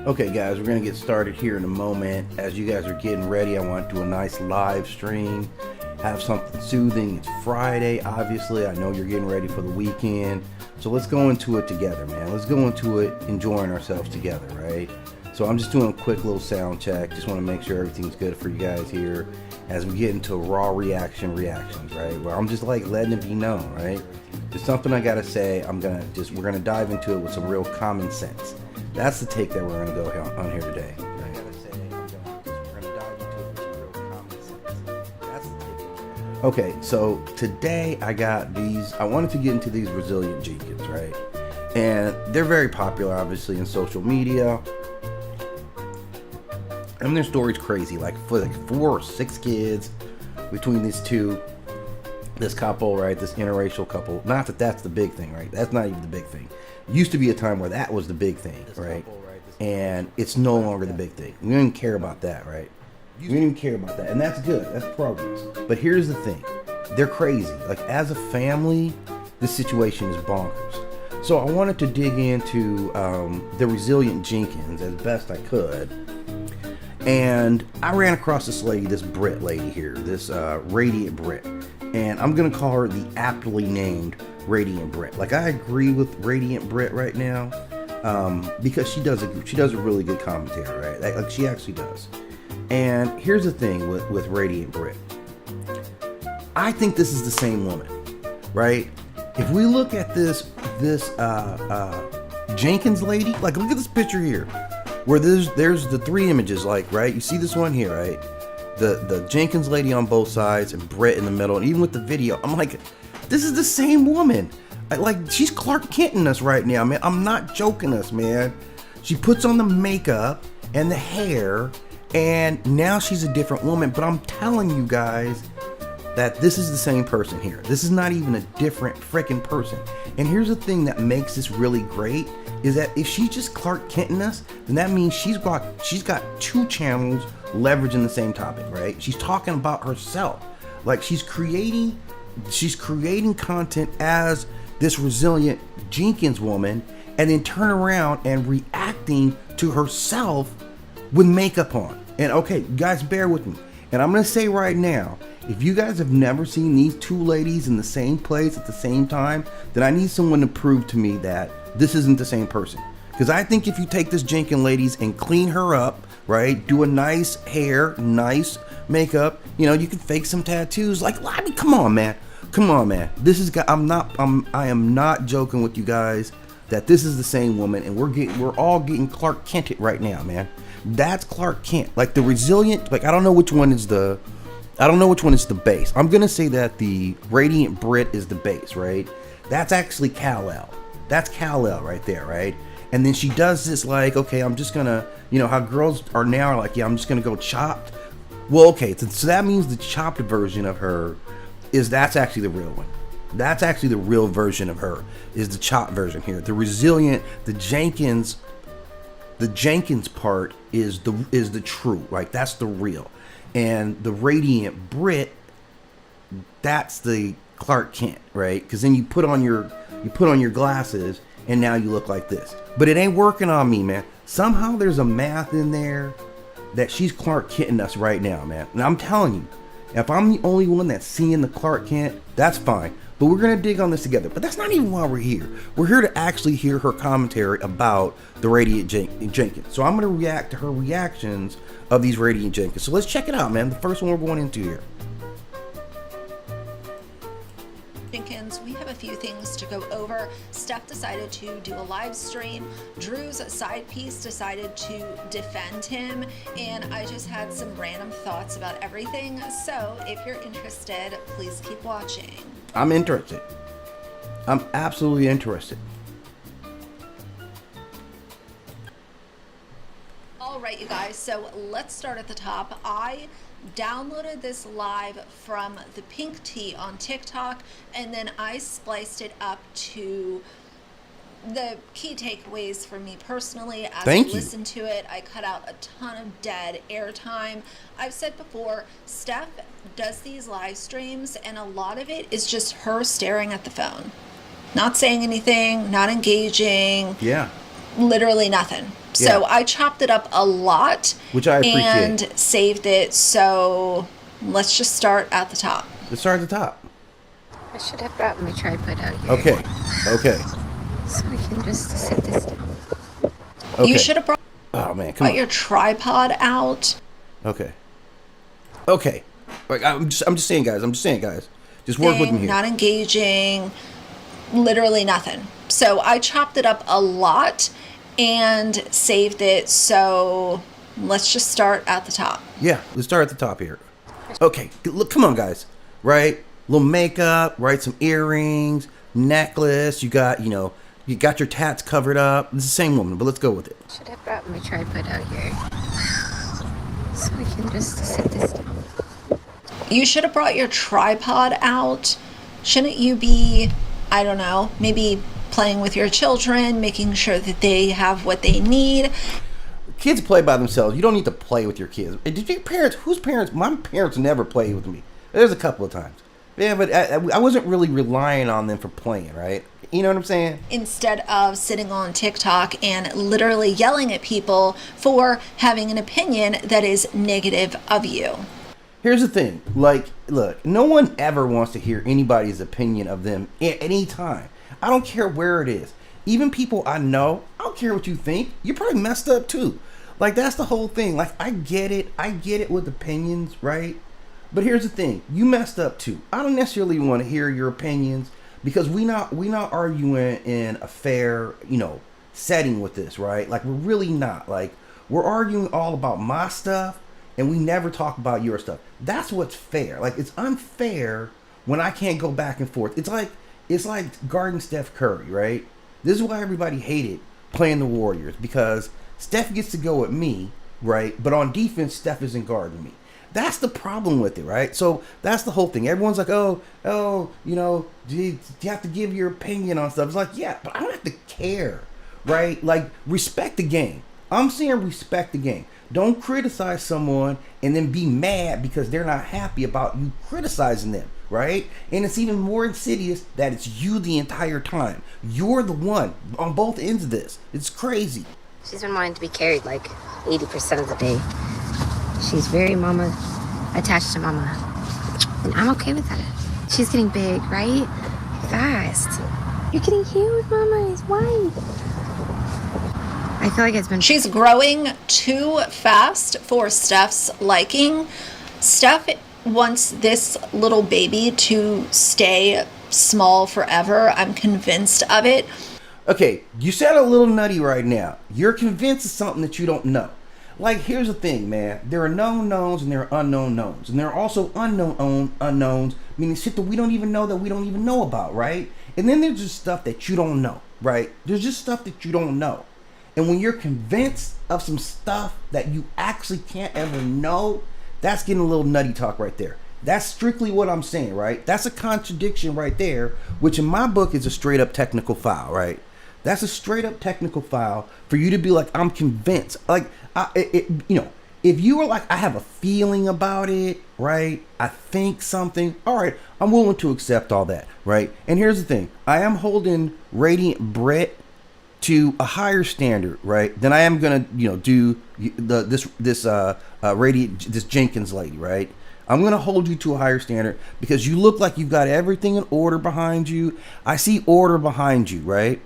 Okay, guys, we're going to get started here in a moment. As you guys are getting ready, I want to do a nice live stream, have something soothing. It's Friday, obviously. I know you're getting ready for the weekend. So let's go into it together, man. Let's go into it enjoying ourselves together, right? So I'm just doing a quick little sound check. Just want to make sure everything's good for you guys here as we get into raw reactions, right? Where I'm just like letting it be known, right? There's something I got to say. We're going to dive into it with some real common sense. That's the take that we're going to go on here today. I gotta say, we're going to dive into it with some real common sense. That's the take. Okay, so today I got these. I wanted to get into these resilient Jenkins, right? And they're very popular, obviously, in social media. And their story's crazy. Like, for like 4 or 6 kids between these two. This couple, right? This interracial couple. Not that that's the big thing, right? That's not even the big thing. Used to be a time where that was the big thing, right? And it's no longer the big thing. We don't even care about that, right? We don't even care about that. And that's good. That's progress. But here's the thing. They're crazy. Like, as a family, this situation is bonkers. So I wanted to dig into the resilient Jenkins as best I could. And I ran across this lady, this Brit lady here, this Radiant Brit. And I'm going to call her the aptly named Radiant Brit. Like, I agree with Radiant Brit right now because she does a really good commentary, right? Like she actually does. And here's the thing with Radiant Brit. I think this is the same woman, right? If we look at this Jenkins lady, like, look at this picture here, where there's the 3 images, like, right? You see this one here, right? The Jenkins lady on both sides and Brett in the middle, and even with the video, I'm like, this is the same woman. Like, she's Clark Kenting us right now, man. I'm not joking us, man. She puts on the makeup and the hair, and now she's a different woman. But I'm telling you guys that this is the same person here. This is not even a different freaking person. And here's the thing that makes this really great is that if she's just Clark Kenting us, then that means she's got 2 channels leveraging the same topic, right? She's talking about herself. Like, she's creating content as this resilient Jenkins woman, and then turn around and reacting to herself with makeup on. And okay, guys, bear with me. And I'm gonna say right now, if you guys have never seen these 2 ladies in the same place at the same time, then I need someone to prove to me that this isn't the same person. Because I think if you take this Jenkins ladies and clean her up, right, do a nice hair, nice makeup, you know, you can fake some tattoos. Like, I mean, come on, man. This is, I am not joking with you guys that this is the same woman, and we're all getting Clark Kented right now, man. That's Clark Kent. Like, the resilient, like, I don't know which one is the base. I'm gonna say that the Radiant Brit is the base, right? That's actually Kal-El. That's Kal-El right there, right? And then she does this, like, okay, I'm just gonna, you know, how girls are now, like, yeah, I'm just gonna go chopped. Well, okay, so that means the chopped version of her that's actually the real one. That's actually the real version of her, is the chopped version here. The resilient, the Jenkins part is the true, right? That's the real. And the Radiant Brit, that's the Clark Kent, right? Because then you put on your glasses, and now you look like this. But it ain't working on me, man. Somehow there's a math in there that she's Clark Kenting us right now, man. And I'm telling you, if I'm the only one that's seeing the Clark Kent, that's fine. But we're going to dig on this together. But that's not even why we're here. We're here to actually hear her commentary about the Radiant Jenkins. So I'm going to react to her reactions of these Radiant Jenkins. So let's check it out, man. The first one we're going into here. Jenkins, we have a few things to go over. Steph decided to do a live stream. Drew's side piece decided to defend him, and I just had some random thoughts about everything. So if you're interested, please keep watching. I'm interested. I'm absolutely interested. All right, you guys, so let's start at the top. I downloaded this live from the Pink Tea on TikTok, and then I spliced it up to the key takeaways for me personally. As I listened to it, I cut out a ton of dead airtime. I've said before, Steph does these live streams, and a lot of it is just her staring at the phone, not saying anything, not engaging. Yeah. Literally nothing. So Yeah. I chopped it up a lot, Which I appreciate. and saved it. So let's just start at the top. Let's start at the top. I should have brought my tripod out here. Okay. Okay. So we can just sit this down. Okay. You should have brought Oh man, come on. your tripod out. Okay. Okay. Like I'm just saying, guys. Just work with me here. Not engaging, literally nothing. So I chopped it up a lot and saved it. So let's just start at the top. Yeah, let's start at the top here. Okay, look, come on, guys. Right, little makeup, right, some earrings, necklace. You got your tats covered up. It's the same woman, but let's go with it. Should have brought my tripod out here. So we can just sit this down. You should have brought your tripod out. Shouldn't you be, I don't know, maybe playing with your children, making sure that they have what they need? Kids play by themselves. You don't need to play with your kids. Did your parents? Whose parents? My parents never played with me. There's a couple of times. Yeah, but I wasn't really relying on them for playing, right? You know what I'm saying? Instead of sitting on TikTok and literally yelling at people for having an opinion that is negative of you. Here's the thing. Like, look, no one ever wants to hear anybody's opinion of them at any time. I don't care where it is. Even people I know, I don't care what you think. You're probably messed up too. Like, that's the whole thing. Like, I get it with opinions, right? But here's the thing. You messed up too. I don't necessarily want to hear your opinions because we not arguing in a fair, setting with this, right? Like, we're really not. Like, we're arguing all about my stuff and we never talk about your stuff. That's what's fair. Like, it's unfair when I can't go back and forth. It's like guarding Steph Curry, right? This is why everybody hated playing the Warriors, because Steph gets to go at me, right? But on defense, Steph isn't guarding me. That's the problem with it, right? So that's the whole thing. Everyone's like, do you have to give your opinion on stuff? It's like, yeah, but I don't have to care, right? Like, respect the game. I'm saying respect the game. Don't criticize someone and then be mad because they're not happy about you criticizing them, right? And it's even more insidious that it's you the entire time. You're the one on both ends of this. It's crazy. She's been wanting to be carried like 80% of the day. She's very mama attached to mama. And I'm okay with that. She's getting big, right? Fast. You're getting huge, mama. It's white. I feel like it's been... She's growing too fast for Steph's liking. Steph wants this little baby to stay small forever. I'm convinced of it. Okay, you sound a little nutty right now. You're convinced of something that you don't know. Like, here's the thing, man. There are known knowns and there are unknown knowns. And there are also unknown unknowns, meaning shit that we don't even know about, right? And then there's just stuff that you don't know, right? There's just stuff that you don't know. And when you're convinced of some stuff that you actually can't ever know, that's getting a little nutty talk right there. That's strictly what I'm saying, right? That's a contradiction right there, which in my book is a straight up technical foul, right? That's a straight up technical foul for you to be like, I'm convinced. Like, if you were like, I have a feeling about it, right? I think something. All right, I'm willing to accept all that, right? And here's the thing. I am holding Radiant Brett to a higher standard, right, than I am gonna, do this Jenkins lady, right? I'm gonna hold you to a higher standard because you look like you've got everything in order behind you. I see order behind you, right?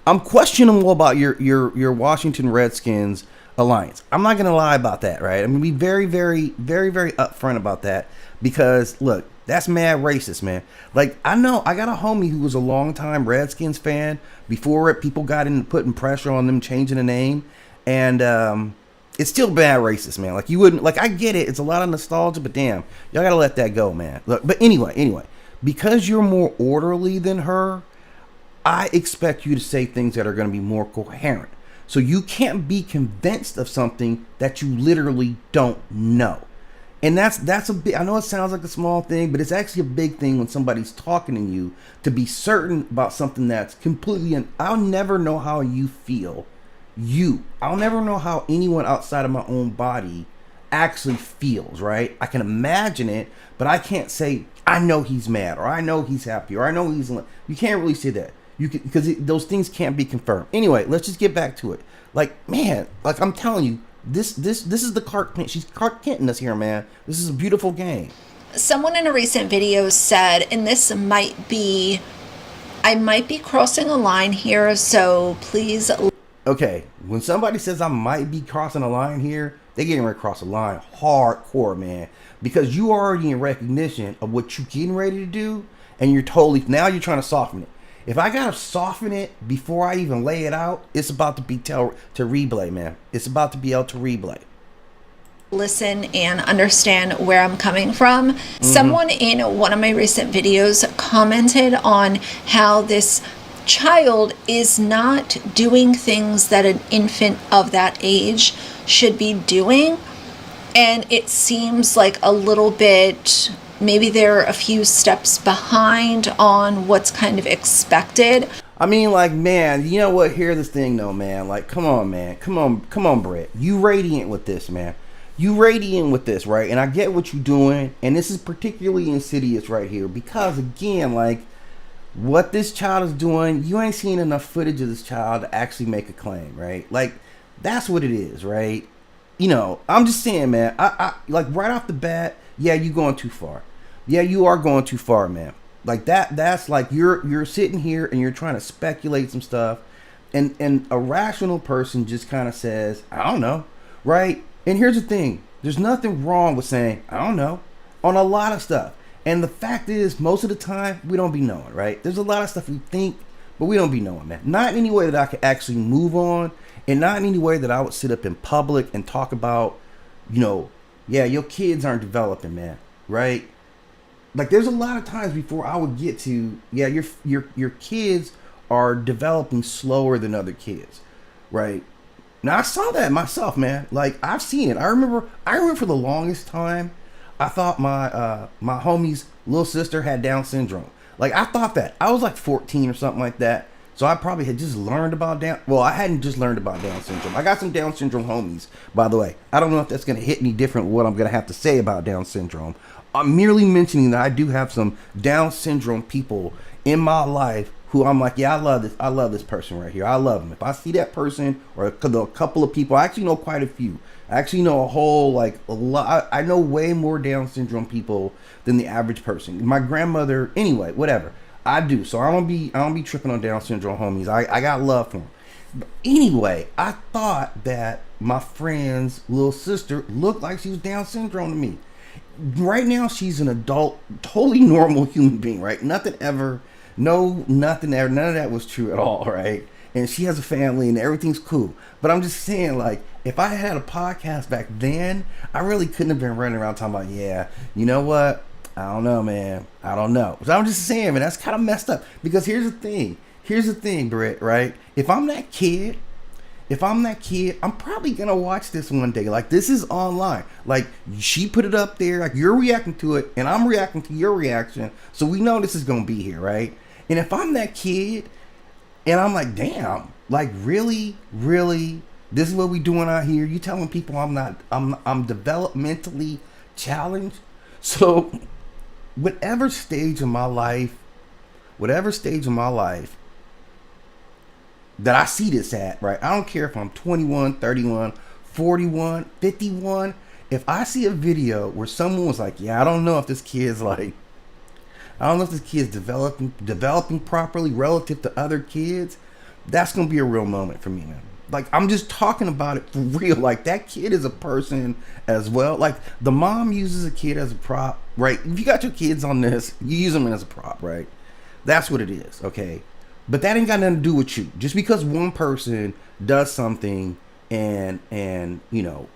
I'm questionable about your Washington Redskins alliance. I'm not gonna lie about that, right? I'm gonna be very, very, very, very upfront about that because look, that's mad racist, man. Like, I know I got a homie who was a longtime Redskins fan before people got into putting pressure on them changing the name, and it's still bad racist, man. Like, you wouldn't, like, I get it. It's a lot of nostalgia, but damn, y'all gotta let that go, man. Look, but anyway, because you're more orderly than her, I expect you to say things that are going to be more coherent. So you can't be convinced of something that you literally don't know. And that's a big, I know it sounds like a small thing, but it's actually a big thing when somebody's talking to you to be certain about something that's completely, I'll never know how you feel. I'll never know how anyone outside of my own body actually feels, right? I can imagine it, but I can't say, I know he's mad, or I know he's happy, or I know he's, you can't really say that. You can, because those things can't be confirmed. Anyway, let's just get back to it. Like, man, like I'm telling you, this is the Clark Kent. She's Clark Kenting us here, man. This is a beautiful game. Someone in a recent video said, and this might be, I might be crossing a line here, so please. Okay, when somebody says I might be crossing a line here, they're getting ready to cross a line hardcore, man. Because you are already in recognition of what you're getting ready to do, and you're trying to soften it. If I gotta soften it before I even lay it out, it's about to be to replay, man. It's about to be to replay. Listen and understand where I'm coming from. Someone in one of my recent videos commented on how this child is not doing things that an infant of that age should be doing, and it seems like a little bit, maybe they're a few steps behind on what's kind of expected. I mean, like, man, you know what? Here's this thing, though, man. Like, come on, man. Come on, Brett. You radiant with this, man. You radiant with this, right? And I get what you're doing, and this is particularly insidious right here because, again, like, what this child is doing, you ain't seen enough footage of this child to actually make a claim, right? Like, that's what it is, right? You know, I'm just saying, man, I like, right off the bat, yeah, you going too far. Yeah, you are going too far, man. Like, that's like, you're sitting here and you're trying to speculate some stuff, and a rational person just kind of says, I don't know, right? And here's the thing, there's nothing wrong with saying, I don't know, on a lot of stuff. And the fact is, most of the time, we don't be knowing, right? There's a lot of stuff we think, but we don't be knowing, man. Not in any way that I could actually move on, and not in any way that I would sit up in public and talk about, you know, yeah, your kids aren't developing, man, right? Like, there's a lot of times before I would get to, yeah, your kids are developing slower than other kids, right? Now, I saw that myself, man. Like, I've seen it. I remember for the longest time, I thought my homie's little sister had Down syndrome. Like, I thought that. I was like 14 or something like that. So I probably had just learned about I hadn't just learned about Down syndrome. I got some Down syndrome homies, by the way. I don't know if that's going to hit any different what I'm going to have to say about Down syndrome. I'm merely mentioning that I do have some Down syndrome people in my life who I'm like, yeah, I love this person right here. I love them. If I see that person or a couple of people, I actually know quite a few. I actually know a lot. I know way more Down syndrome people than the average person. My grandmother, anyway, whatever. I do. So I don't be tripping on Down syndrome homies. I got love for them. But anyway, I thought that my friend's little sister looked like she was Down syndrome to me. Right now, she's an adult, totally normal human being, right? Nothing ever, nothing ever, none of that was true at all, right? And she has a family and everything's cool. But I'm just saying, like, if I had a podcast back then, I really couldn't have been running around talking about, yeah, you know what? I don't know, man. I don't know. So I'm just saying, man, that's kind of messed up. Because here's the thing, Britt, right? If I'm that kid, I'm probably going to watch this one day. Like, this is online. Like, she put it up there. Like, you're reacting to it, and I'm reacting to your reaction. So we know this is going to be here, right? And if I'm that kid, and I'm like, damn, like, really, this is what we doing out here? You telling people I'm developmentally challenged? So, whatever stage of my life that I see this at, right? I don't care if I'm 21, 31, 41, 51. If I see a video where someone was like, yeah, I don't know if this kid's developing properly relative to other kids, that's going to be a real moment for me, man. Like, I'm just talking about it for real. Like, that kid is a person as well. Like, the mom uses a kid as a prop, right? If you got your kids on this, you use them as a prop, right? That's what it is, okay? But that ain't got nothing to do with you. Just because one person does something and you know,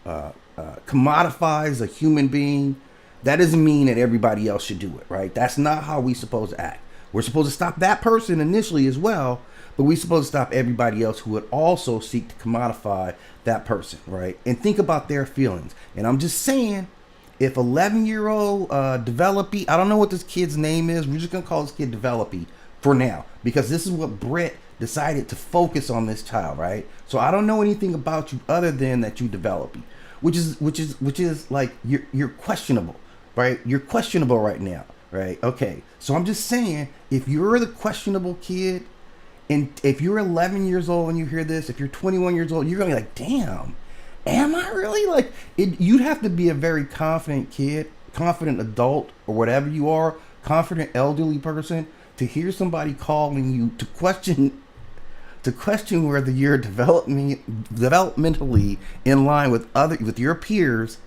commodifies a human being, that doesn't mean that everybody else should do it, right? That's not how we're supposed to act. We're supposed to stop that person initially as well, but we're supposed to stop everybody else who would also seek to commodify that person, right? And think about their feelings. And I'm just saying, if 11-year-old Developy, I don't know what this kid's name is. We're just going to call this kid Developy for now, because this is what Brett decided to focus on this child, right? So I don't know anything about you other than that you Developy, which is like you're questionable, right? You're questionable right now, right? Okay. So I'm just saying, if you're the questionable kid And if you're 11 years old and you hear this, if you're 21 years old, you're gonna be like, damn, am I really? Like, you'd have to be a very confident kid, confident adult, or whatever you are, confident elderly person, to hear somebody calling you to question whether you're developmentally in line with your peers.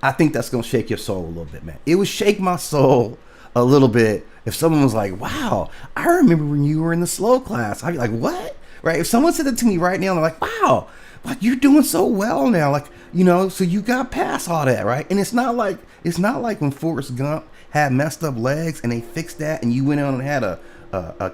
I think that's gonna shake your soul a little bit, man. It would shake my soul a little bit if someone was like, wow, I remember when you were in the slow class. I'd be like, what? Right? If someone said that to me right now, they're like, wow, like you're doing so well now, like, you know, so you got past all that, right? And it's not like when Forrest Gump had messed up legs and they fixed that and you went on and had a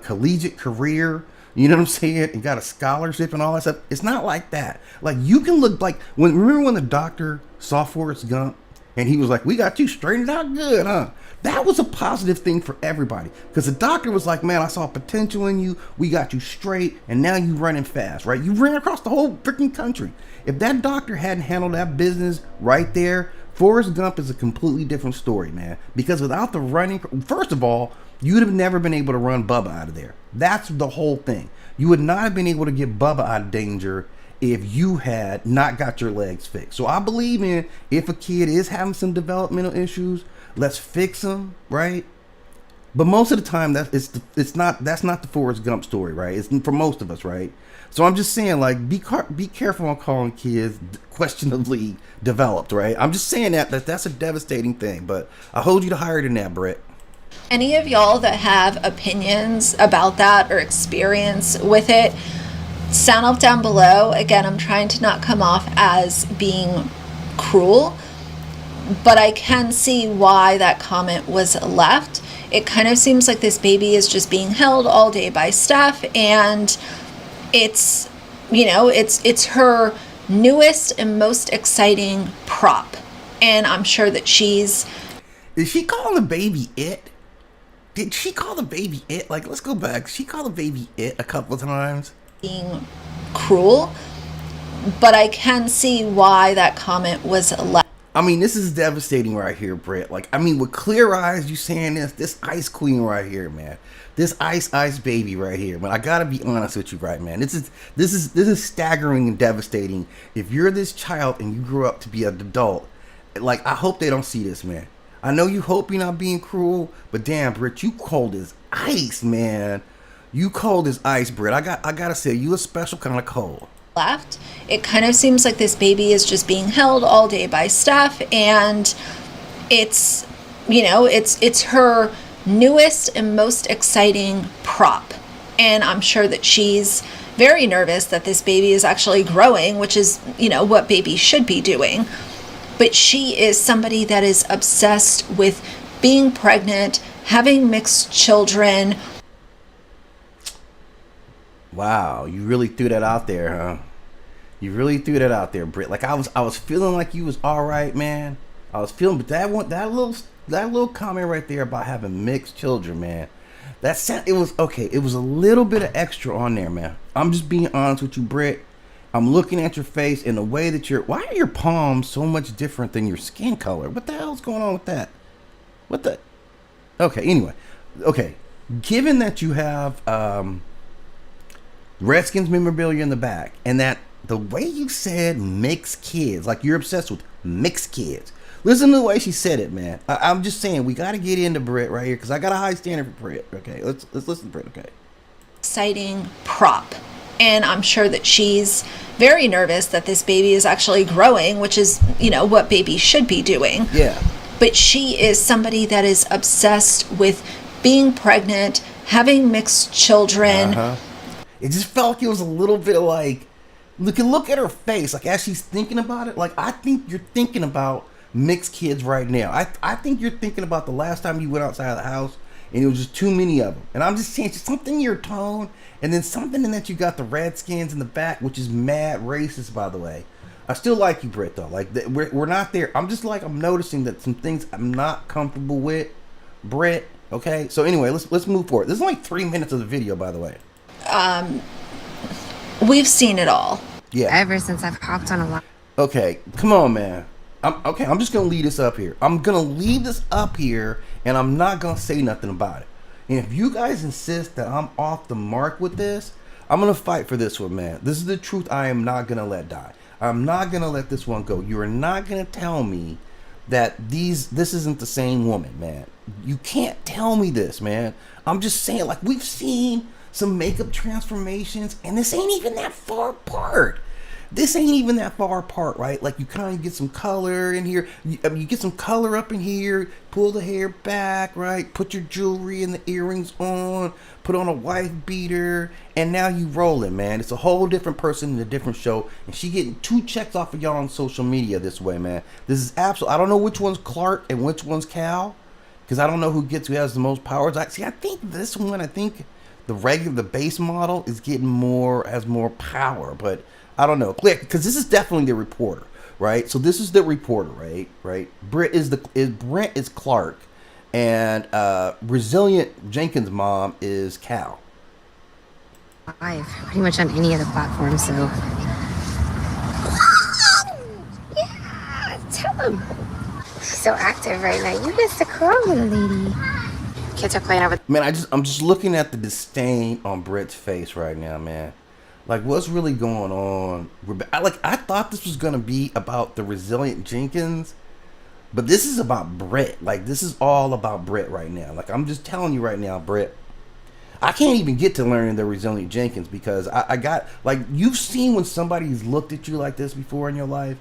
collegiate career, you know what I'm saying, and got a scholarship and all that stuff. It's not like that. Like, you can look like, remember when the doctor saw Forrest Gump and he was like, we got you straightened out good, huh? That was a positive thing for everybody, because the doctor was like, man, I saw potential in you, we got you straight, and now you running fast, right? You ran across the whole freaking country. If that doctor hadn't handled that business right there, Forrest Gump is a completely different story, man. Because without the running, first of all, you would have never been able to run Bubba out of there. That's the whole thing. You would not have been able to get Bubba out of danger if you had not got your legs fixed. So I believe in, if a kid is having some developmental issues, let's fix them, right? But most of the time, that's not the Forrest Gump story, right? It's for most of us, right? So I'm just saying, like, be careful on calling kids questionably developed, right? I'm just saying that's a devastating thing, but I hold you to higher than that, Brett. Any of y'all that have opinions about that or experience with it, sound off down below. Again, I'm trying to not come off as being cruel, but I can see why that comment was left. It kind of seems like this baby is just being held all day by Steph, and it's, you know, it's her newest and most exciting prop. And I'm sure that Is she calling the baby it? Did she call the baby it? Like, let's go back. She called the baby it a couple of times. Being cruel, but I can see why that comment was left. I mean, this is devastating right here, Brett. Like, I mean, with clear eyes, you saying this ice queen right here, man. This ice baby right here, man. I gotta be honest with you, right, man. This is staggering and devastating. If you're this child and you grew up to be an adult, like, I hope they don't see this, man. I know you hope you're not being cruel, but damn, Brett, you cold as ice, man. You cold as ice, Brett. I gotta say, you a special kind of cold. Left. It kind of seems like this baby is just being held all day by Steph, and it's, you know, it's her newest and most exciting prop. And I'm sure that she's very nervous that this baby is actually growing, which is, you know, what babies should be doing. But she is somebody that is obsessed with being pregnant, having mixed children. Wow, you really threw that out there, huh? You really threw that out there, Britt. Like, I was feeling like you was all right, man. I was feeling, but that little comment right there about having mixed children, man. It was okay. It was a little bit of extra on there, man. I'm just being honest with you, Britt. I'm looking at your face and the way that why are your palms so much different than your skin color? What the hell's going on with that? Okay, anyway. Okay, given that you have Redskins memorabilia in the back, and that the way you said mixed kids, like you're obsessed with mixed kids. Listen to the way she said it, man. I'm just saying, we got to get into Britt right here, because I got a high standard for Britt. Okay, let's listen to Britt, okay? Exciting prop. And I'm sure that she's very nervous that this baby is actually growing, which is, you know, what babies should be doing. Yeah. But she is somebody that is obsessed with being pregnant, having mixed children. It just felt like it was a little bit of like, look at her face. Like, as she's thinking about it, like, I think you're thinking about mixed kids right now. I think you're thinking about the last time you went outside of the house and it was just too many of them. And I'm just saying, just something in your tone, and then something in that you got the Redskins in the back, which is mad racist, by the way. I still like you, Britt, though. Like, we're not there. I'm just like, I'm noticing that some things I'm not comfortable with, Britt. Okay, so anyway, let's move forward. This is like 3 minutes of the video, by the way. We've seen it all. Yeah. Ever since I've hopped on a lot. Okay, come on, man. I'm just gonna leave this up here. I'm gonna leave this up here, and I'm not gonna say nothing about it. And if you guys insist that I'm off the mark with this, I'm gonna fight for this one, man. This is the truth. I am not gonna let die. I'm not gonna let this one go. You are not gonna tell me that this isn't the same woman, man. You can't tell me this, man. I'm just saying, like, we've seen some makeup transformations, and this ain't even that far apart. This ain't even that far apart, right? Like, you kind of get some color in here. You get some color up in here, pull the hair back, right? Put your jewelry and the earrings on, put on a wife beater, and now you rolling, man. It's a whole different person in a different show, and she getting 2 checks off of y'all on social media this way, man. This is absolute. I don't know which one's Clark and which one's Cal, because I don't know who has the most powers. I think this one, the base model is has more power, but I don't know, because this is definitely the reporter, right? So this is the reporter, right? Brent is Clark, and Resilient Jenkins' mom is Cal. Live, pretty much on any other platform. So yeah, tell him. She's so active right now. You missed a curl, little lady. Kids are playing over. Man, I'm just looking at the disdain on Britt's face right now, man. Like, what's really going on? I thought this was gonna be about the Resilient Jenkins, but this is about Britt. Like, this is all about Britt right now. Like, I'm just telling you right now, Britt. I can't even get to learning the Resilient Jenkins because I got, like, you've seen when somebody's looked at you like this before in your life.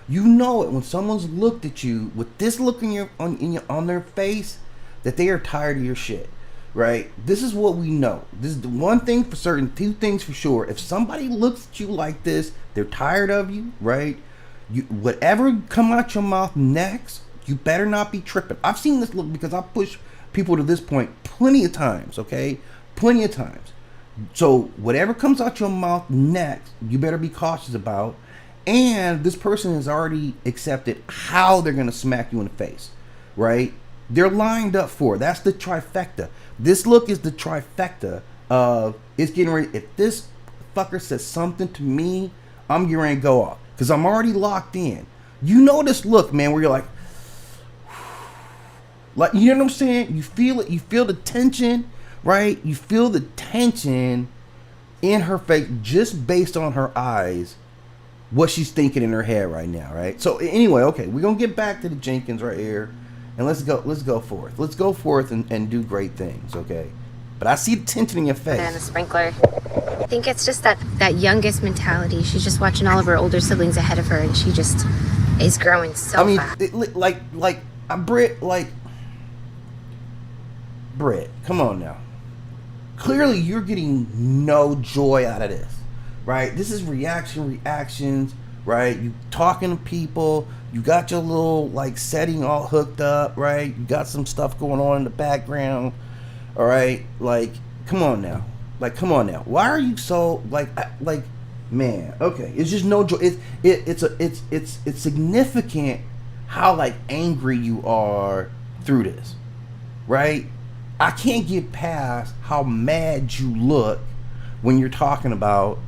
You know it when someone's looked at you with this look on their face, that they are tired of your shit. Right? This is what we know. This is the one thing for certain, 2 things for sure. If somebody looks at you like this, they're tired of you, right? Whatever come out your mouth next, you better not be tripping. I've seen this look because I've pushed people to this point plenty of times, okay? Plenty of times. So whatever comes out your mouth next, you better be cautious about. And this person has already accepted how they're going to smack you in the face, right? They're lined up for it. That's the trifecta. This look is the trifecta of it's getting ready. If this fucker says something to me, I'm getting ready to go off because I'm already locked in. You know this look, man, where you're like, you know what I'm saying? You feel it. You feel the tension, right? You feel the tension in her face just based on her eyes, what she's thinking in her head right now, right? So anyway, okay, we're gonna get back to the Jenkins right here. And let's go forth. Let's go forth and do great things, okay? But I see the tension in your face. And a sprinkler. I think it's just that youngest mentality. She's just watching all of her older siblings ahead of her, and she just is growing so fast. Britt, come on now. Clearly, you're getting no joy out of this, right? This is reactions, right? You talking to people. You got your little, like, setting all hooked up, right? You got some stuff going on in the background, all right? Like, come on now. Why are you so, man, okay. It's just no joy. It's significant how, like, angry you are through this, right? I can't get past how mad you look when you're talking about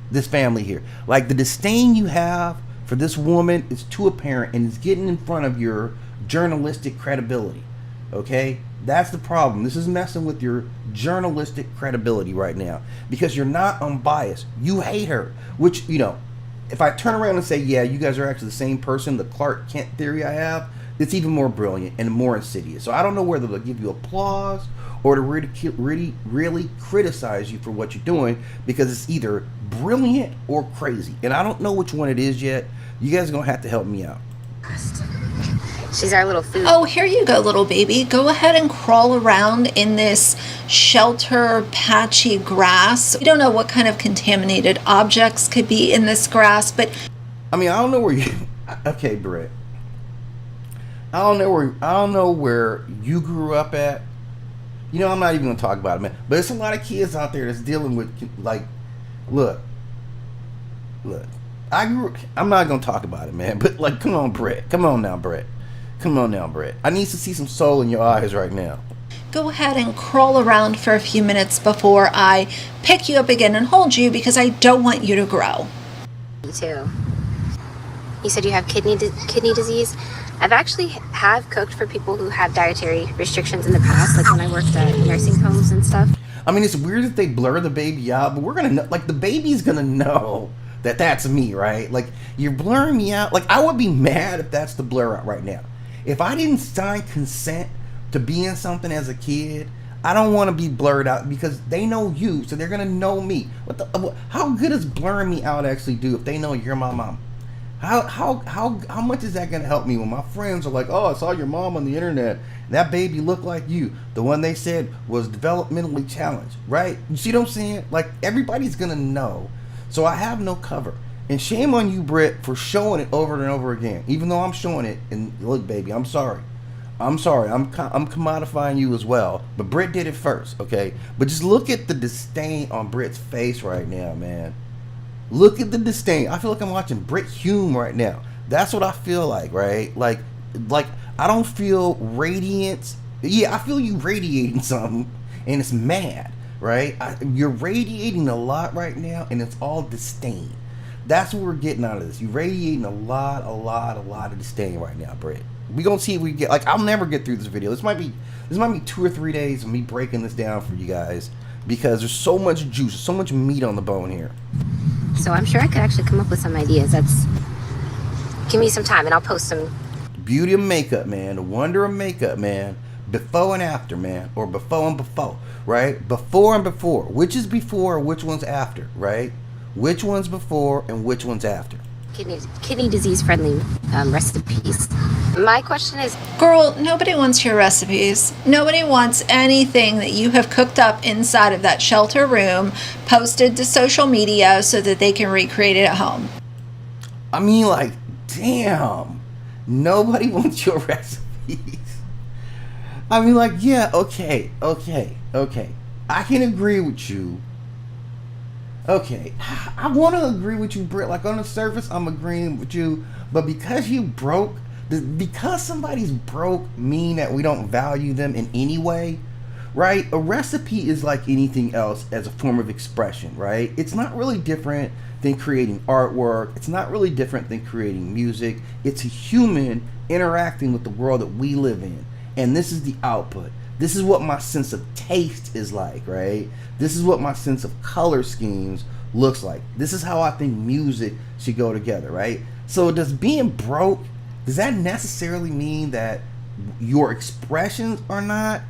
this family here. Like, the disdain you have for this woman is too apparent, and it's getting in front of your journalistic credibility, okay? That's the problem. This is messing with your journalistic credibility right now because you're not unbiased. You hate her, which, you know, if I turn around and say, yeah, you guys are actually the same person, the Clark Kent theory I have, it's even more brilliant and more insidious. So I don't know whether to give you applause or to really criticize you for what you're doing because it's either brilliant or crazy. And I don't know which one it is yet. You guys are going to have to help me out. She's our little food. Oh, here you go, little baby. Go ahead and crawl around in this shelter, patchy grass. We don't know what kind of contaminated objects could be in this grass, but... I mean, I don't know where you... Okay, Britt. I don't know where you grew up at. You know, I'm not even going to talk about it, man. But there's a lot of kids out there that's dealing with, like... Look. I'm not going to talk about it, man. But, like, come on, Britt. Come on now, Britt. I need to see some soul in your eyes right now. Go ahead and crawl around for a few minutes before I pick you up again and hold you because I don't want you to grow. Me too. You said you have kidney disease. I've actually have cooked for people who have dietary restrictions in the past, like when I worked at nursing homes and stuff. I mean, it's weird that they blur the baby out, but we're gonna know, like, the baby's gonna know that that's me, right? Like, you're blurring me out. Like, I would be mad if that's the blur out right now. If I didn't sign consent to be in something as a kid, I don't want to be blurred out because they know you, so they're gonna know me. How good does blurring me out actually do if they know you're my mom? How much is that gonna help me when my friends are like, oh, I saw your mom on the internet, that baby looked like you, the one they said was developmentally challenged, right? You see what I'm saying? Like, everybody's gonna know, so I have no cover. And shame on you, Britt, for showing it over and over again, even though I'm showing it. And look, baby, I'm sorry, I'm commodifying you as well, but Britt did it first, okay? But just look at the disdain on Britt's face right now, man. Look at the disdain. I feel like I'm watching Britt Hume right now. That's what I feel like, right? Like I don't feel radiance. Yeah, I feel you radiating something, and it's mad, right? You're radiating a lot right now, and it's all disdain. That's what we're getting out of this. You're radiating a lot of disdain right now, Britt. We gonna see if we get, like, I'll never get through this video. This might be 2 or 3 days of me breaking this down for you guys because there's so much juice, so much meat on the bone here. So I'm sure I could actually come up with some ideas. Give me some time and I'll post some. Beauty of makeup, man. The wonder of makeup, man. Before and after, man. Or before and before, right? Before and before. Which is before, which one's after, right? Which one's before and which one's after? Kidney disease friendly recipes. My question is, Girl, nobody wants your recipes. Nobody wants anything that you have cooked up inside of that shelter room, posted to social media so that they can recreate it at home. I mean, like, damn. Nobody wants your recipes. I mean, like, yeah, okay. I can agree with you. Okay, I want to agree with you, Britt. Like, on the surface, I'm agreeing with you. But because you broke, because somebody's broke mean that we don't value them in any way, right? A recipe is like anything else as a form of expression, right? It's not really different than creating artwork. It's not really different than creating music. It's a human interacting with the world that we live in. And this is the output. This is what my sense of taste is like, right? This is what my sense of color schemes looks like. This is how I think music should go together, right? So does being broke, does that necessarily mean that your expressions are not?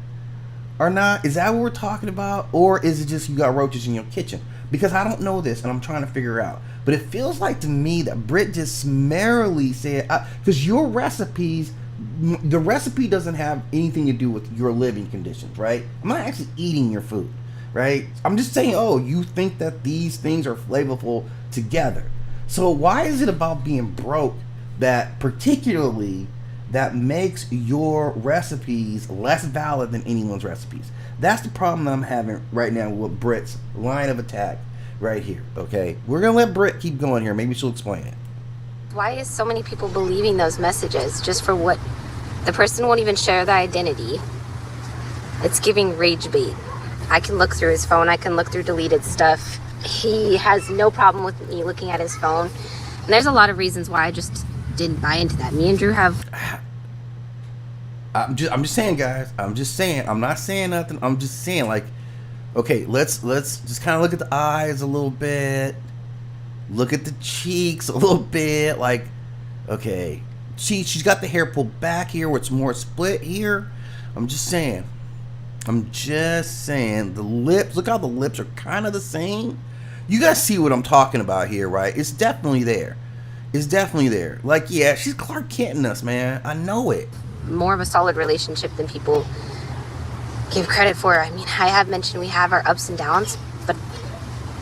Is that what we're talking about? Or is it just you got roaches in your kitchen? Because I don't know this and I'm trying to figure out. But it feels like to me that Britt just summarily said, because your recipes, the recipe doesn't have anything to do with your living conditions, right? I'm not actually eating your food, right? I'm just saying, oh, you think that these things are flavorful together. So why is it about being broke that particularly that makes your recipes less valid than anyone's recipes? That's the problem that I'm having right now with Britt's line of attack right here, okay? We're going to let Britt keep going here. Maybe she'll explain it. why is so many people believing those messages just for what the person won't even share the identity? It's giving rage bait. I can look through his phone. I can look through deleted stuff. He has no problem with me looking at his phone. And there's a lot of reasons why I just didn't buy into that. Me and Drew have... I'm just saying, guys. I'm just saying. I'm not saying nothing. I'm just saying, like, okay, let's just kind of look at the eyes a little bit. Look at the cheeks a little bit. Like, okay, she's got the hair pulled back here where it's more split here. I'm just saying. The lips, look how the lips are kind of the same. You guys see what I'm talking about here, right? It's definitely there. Like, yeah, she's Clark Kenting us, man. I know it. More of a solid relationship than people give credit for. I mean, I have mentioned we have our ups and downs, but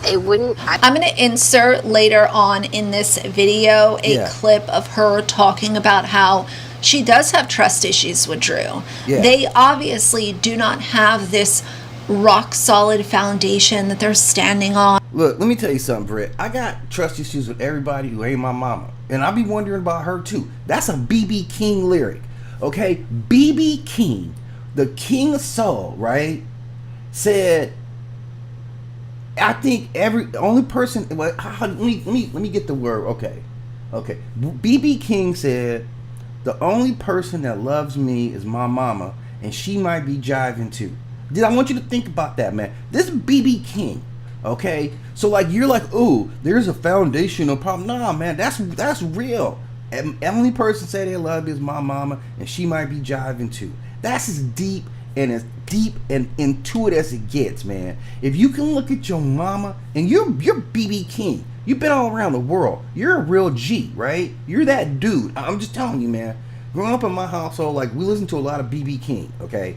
it wouldn't... I'm going to insert later on in this video a clip of her talking about how she does have trust issues with Drew. Yeah. They obviously do not have this rock solid foundation that they're standing on. Look, let me tell you something, Britt. I got trust issues with everybody who ain't my mama. And I be wondering about her too. That's a B.B. King lyric. Okay? B.B. King, the king of soul, right? Said, I think only person, let me get the word. Okay. B.B. King said, The only person that loves me is my mama, and she might be jiving too. I want you to think about that, man. This is BB King, okay? So like you're like, ooh, there's a foundational problem. Nah, man, that's real. And only person say they love me is my mama, and she might be jiving too. That's as deep and into it as it gets, man. If you can look at your mama, and you're BB King. You've been all around the world. You're a real G, right? You're that dude. I'm just telling you, man. Growing up in my household, like, we listen to a lot of BB King, okay?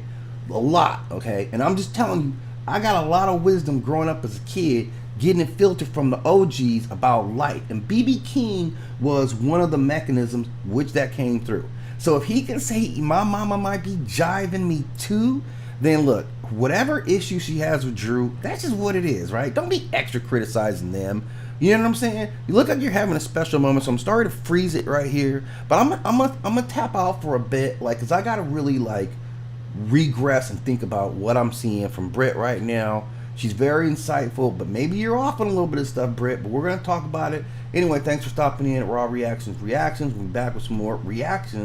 A lot, okay? And I'm just telling you, I got a lot of wisdom growing up as a kid, getting it filtered from the OGs about life. And BB King was one of the mechanisms which that came through. So if he can say my mama might be jiving me too, then look, whatever issue she has with Drew, that's just what it is, right? Don't be extra criticizing them. You know what I'm saying? You look like you're having a special moment, so I'm starting to freeze it right here. But I'm gonna tap out for a bit, like, cause I gotta really like regress and think about what I'm seeing from Britt right now. She's very insightful, but maybe you're off on a little bit of stuff, Britt, but we're going to talk about it. Anyway, thanks for stopping in at Raw Reactions. We'll be back with some more reactions